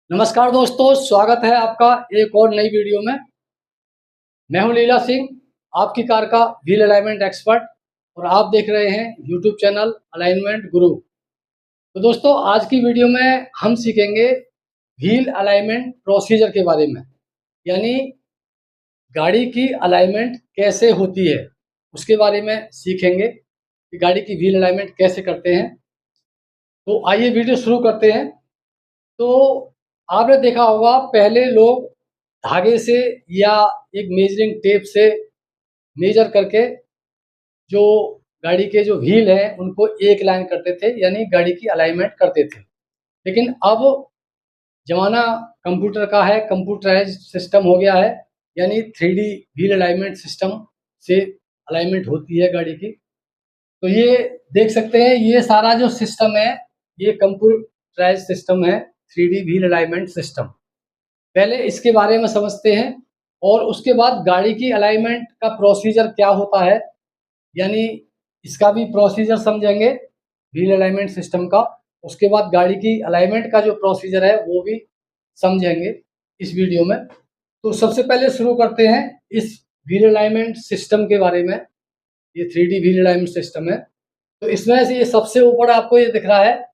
नमस्कार दोस्तों, स्वागत है आपका एक और नई वीडियो में। मैं हूं लीला सिंह, आपकी कार का व्हील अलाइनमेंट एक्सपर्ट, और आप देख रहे हैं यूट्यूब चैनल अलाइनमेंट गुरु। तो दोस्तों, आज की वीडियो में हम सीखेंगे व्हील अलाइनमेंट प्रोसीजर के बारे में, यानी गाड़ी की अलाइनमेंट कैसे होती है उसके बारे में सीखेंगे कि गाड़ी की व्हील अलाइनमेंट कैसे करते हैं। तो आइए वीडियो शुरू करते हैं। तो आपने देखा होगा, पहले लोग धागे से या एक मेजरिंग टेप से मेजर करके जो गाड़ी के जो व्हील हैं उनको एक लाइन करते थे, यानी गाड़ी की अलाइनमेंट करते थे। लेकिन अब ज़माना कंप्यूटर का है, कंप्यूटराइज्ड सिस्टम हो गया है, यानी 3D व्हील अलाइनमेंट सिस्टम से अलाइनमेंट होती है गाड़ी की। तो ये देख सकते हैं, ये सारा जो सिस्टम है ये कंप्यूटराइज्ड सिस्टम है, 3D व्हील अलाइनमेंट सिस्टम। पहले इसके बारे में समझते हैं और उसके बाद गाड़ी की अलाइनमेंट का प्रोसीजर क्या होता है, यानी इसका भी प्रोसीजर समझेंगे व्हील अलाइनमेंट सिस्टम का। उसके बाद गाड़ी की अलाइनमेंट का जो प्रोसीजर है वो भी समझेंगे इस वीडियो में। तो सबसे पहले शुरू करते हैं इस व्हील अलाइनमेंट सिस्टम के बारे में। ये 3D व्हील अलाइनमेंट सिस्टम है। तो इसमें से ये सबसे ऊपर आपको ये दिख रहा है,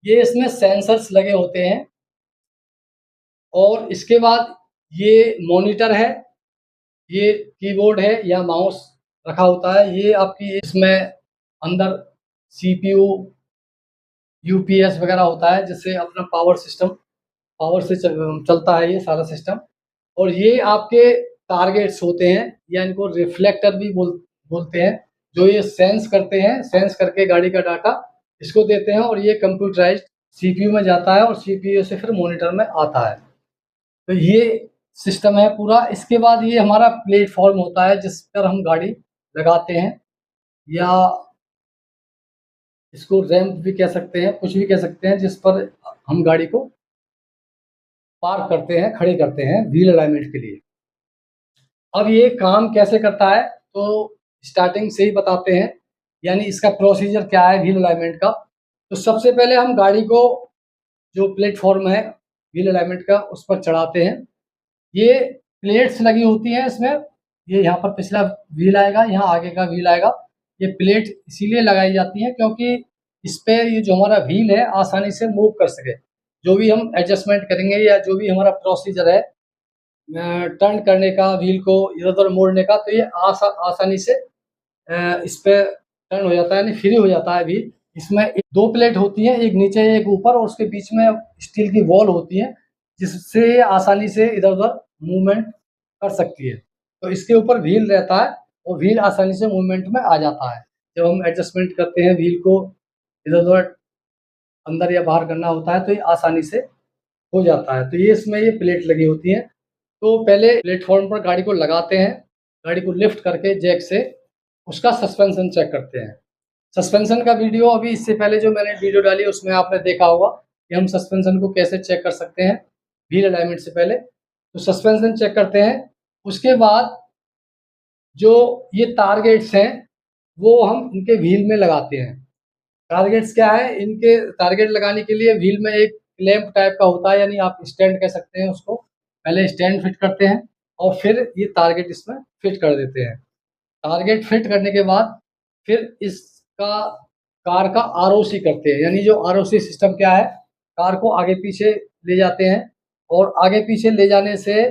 ये इसमें सेंसर्स लगे होते हैं, और इसके बाद ये मॉनिटर है, ये कीबोर्ड है या माउस रखा होता है। ये आपकी इसमें अंदर सीपीयू, यूपीएस वगैरह होता है, जिससे अपना पावर से चलता है ये सारा सिस्टम। और ये आपके टारगेट्स होते हैं, या इनको रिफ्लेक्टर भी बोलते हैं, जो ये सेंस करते हैं, सेंस करके गाड़ी का डाटा इसको देते हैं, और ये कंप्यूटराइज्ड सीपीयू में जाता है और सीपीयू से फिर मॉनिटर में आता है। तो ये सिस्टम है पूरा। इसके बाद ये हमारा प्लेटफॉर्म होता है जिस पर हम गाड़ी लगाते हैं, या इसको रैंप भी कह सकते हैं, कुछ भी कह सकते हैं, जिस पर हम गाड़ी को पार्क करते हैं, खड़ी करते हैं व्हील अलाइनमेंट के लिए। अब ये काम कैसे करता है तो स्टार्टिंग से ही बताते हैं, यानी इसका प्रोसीजर क्या है व्हील अलाइनमेंट का। तो सबसे पहले हम गाड़ी को, जो प्लेटफॉर्म है व्हील अलाइनमेंट का, उस पर चढ़ाते हैं। ये प्लेट्स लगी होती हैं इसमें। ये यहाँ पर पिछला व्हील आएगा, यहाँ आगे का व्हील आएगा। ये प्लेट इसीलिए लगाई जाती है क्योंकि इस पे ये जो हमारा व्हील है आसानी से मूव कर सके। जो भी हम एडजस्टमेंट करेंगे या जो भी हमारा प्रोसीजर है टर्न करने का, व्हील को इधर-उधर मोड़ने का, तो ये आसानी से इस पे टर्न हो जाता है, यानी फ्री हो जाता है व्हील। इसमें 2 प्लेट होती हैं, एक नीचे एक ऊपर, और उसके बीच में स्टील की बॉल होती है, जिससे ये आसानी से इधर-उधर मूवमेंट कर सकती है। तो इसके ऊपर व्हील रहता है और व्हील आसानी से मूवमेंट में आ जाता है। जब हम एडजस्टमेंट करते हैं व्हील को इधर-उधर अंदर या बाहर करना होता है तो ये आसानी से हो जाता है। तो ये इसमें ये प्लेट लगी होती हैं। तो पहले प्लेटफ़ॉर्म पर गाड़ी को लगाते हैं, गाड़ी को लिफ्ट करके जैक से उसका सस्पेंशन चेक करते हैं। सस्पेंशन का वीडियो अभी इससे पहले जो मैंने वीडियो डाली उसमें आपने देखा होगा कि हम सस्पेंशन को कैसे चेक कर सकते हैं व्हील अलाइनमेंट से पहले। तो सस्पेंशन चेक करते हैं। उसके बाद जो ये टारगेट्स हैं वो हम इनके व्हील में लगाते हैं। टारगेट्स क्या है? इनके टारगेट लगाने के लिए व्हील में एक क्लैंप टाइप का होता है, यानी आप स्टैंड कह सकते हैं उसको। पहले स्टैंड फिट करते हैं और फिर ये टारगेट इसमें फिट कर देते हैं। टारगेट फिट करने के बाद फिर इसका कार का आरओसी करते हैं, यानी जो आरओसी सिस्टम क्या है, कार को आगे-पीछे ले जाते हैं, और आगे-पीछे ले जाने से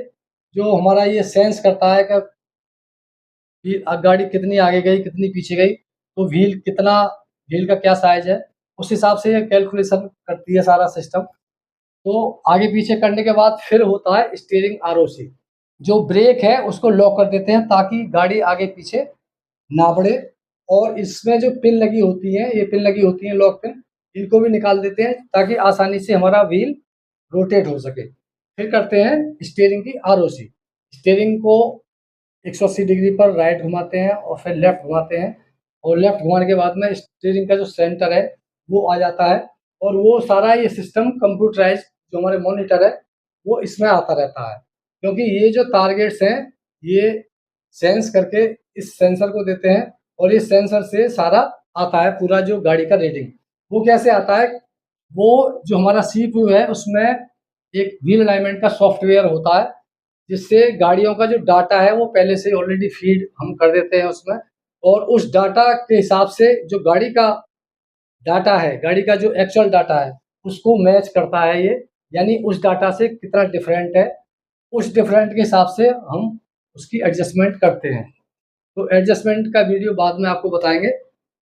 जो हमारा ये सेंस करता है कि गाड़ी कितनी आगे गई, कितनी पीछे गई, तो व्हील का क्या साइज़ है, उस हिसाब से ये कैलकुलेशन करती है सारा सिस्टम। तो आगे-पीछे करने के बाद फिर होता है स्टीयरिंग आरओसी। जो ब्रेक है उसको लॉक कर देते हैं ताकि गाड़ी आगे-पीछे ना बढ़े, और इसमें जो पिन लगी होती है, ये पिन लगी होती है लॉक पिन, इनको भी निकाल देते हैं ताकि आसानी से हमारा व्हील रोटेट हो सके। फिर करते हैं स्टीयरिंग की आरओसी। स्टीयरिंग को 180 डिग्री पर राइट घुमाते हैं और फिर लेफ्ट घुमाते हैं, और लेफ्ट घुमाने के बाद में स्टीयरिंग का जो सेंटर है वो आ जाता है, और वो सारा ये सिस्टम कंप्यूटराइज्ड जो हमारे मॉनिटर है वो इसमें आता रहता है। क्योंकि ये जो टारगेट्स हैं ये सेंस करके इस सेंसर को देते हैं, और इस सेंसर से सारा आता है पूरा जो गाड़ी का रीडिंग। वो कैसे आता है? वो जो हमारा सीपीयू है उसमें एक व्हील अलाइनमेंट का सॉफ्टवेयर होता है, जिससे गाड़ियों का जो डाटा है वो पहले से ऑलरेडी फीड हम कर देते हैं उसमें, और उस डाटा के हिसाब से जो गाड़ी का डाटा है, गाड़ी का जो एक्चुअल डाटा है, उसको मैच करता है ये, यानी उस डाटा से कितना डिफरेंट है, उस डिफरेंट के हिसाब से हम उसकी एडजस्टमेंट करते हैं। तो एडजस्टमेंट का वीडियो बाद में आपको बताएँगे।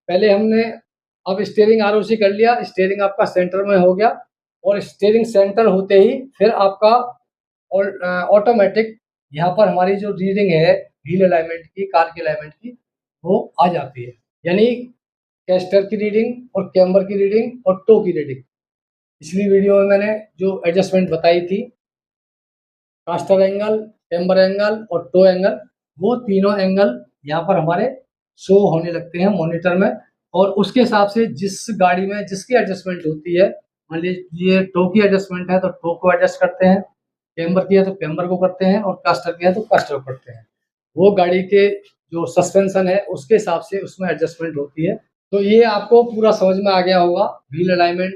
पहले हमने अब स्टीयरिंग आरओसी कर लिया, स्टीयरिंग आपका सेंटर में हो गया, और स्टीयरिंग सेंटर होते ही फिर आपका ऑटोमेटिक यहाँ पर हमारी जो रीडिंग है व्हील अलाइनमेंट की, कार की अलाइनमेंट की, वो आ जाती है। यानी कैस्टर की रीडिंग और कैम्बर की रीडिंग और टो की रीडिंग। पिछली वीडियो में मैंने जो एडजस्टमेंट बताई थी, कास्टर एंगल, कैम्बर एंगल और टो एंगल, वो तीनों एंगल यहाँ पर हमारे शो होने लगते हैं मॉनिटर में, और उसके हिसाब से जिस गाड़ी में जिसकी एडजस्टमेंट होती है, मान लीजिए टो की एडजस्टमेंट है तो टो को एडजस्ट करते हैं, कैम्बर की है तो कैम्बर को करते हैं, और कास्टर की है तो कास्टर को करते हैं। वो गाड़ी के जो सस्पेंशन है उसके हिसाब से उसमें एडजस्टमेंट होती है। तो ये आपको पूरा समझ में आ गया होगा व्हील अलाइनमेंट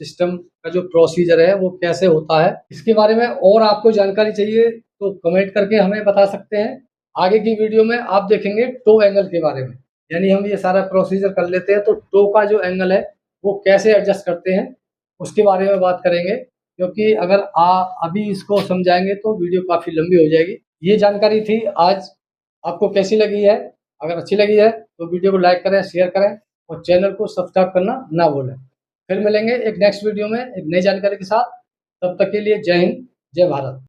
सिस्टम का जो प्रोसीजर है वो कैसे होता है। इसके बारे में और आपको जानकारी चाहिए तो कमेंट करके हमें बता सकते हैं। आगे की वीडियो में आप देखेंगे टो एंगल के बारे में, यानी हम ये सारा प्रोसीजर कर लेते हैं तो टो का जो एंगल है वो कैसे एडजस्ट करते हैं उसके बारे में बात करेंगे, क्योंकि अगर अभी इसको समझाएंगे तो वीडियो काफ़ी लंबी हो जाएगी। ये जानकारी थी आज, आपको कैसी लगी है? अगर अच्छी लगी है तो वीडियो को लाइक करें, शेयर करें और चैनल को सब्सक्राइब करना ना भूलें। फिर मिलेंगे एक नेक्स्ट वीडियो में एक नई जानकारी के साथ। तब तक के लिए जय हिंद, जय भारत।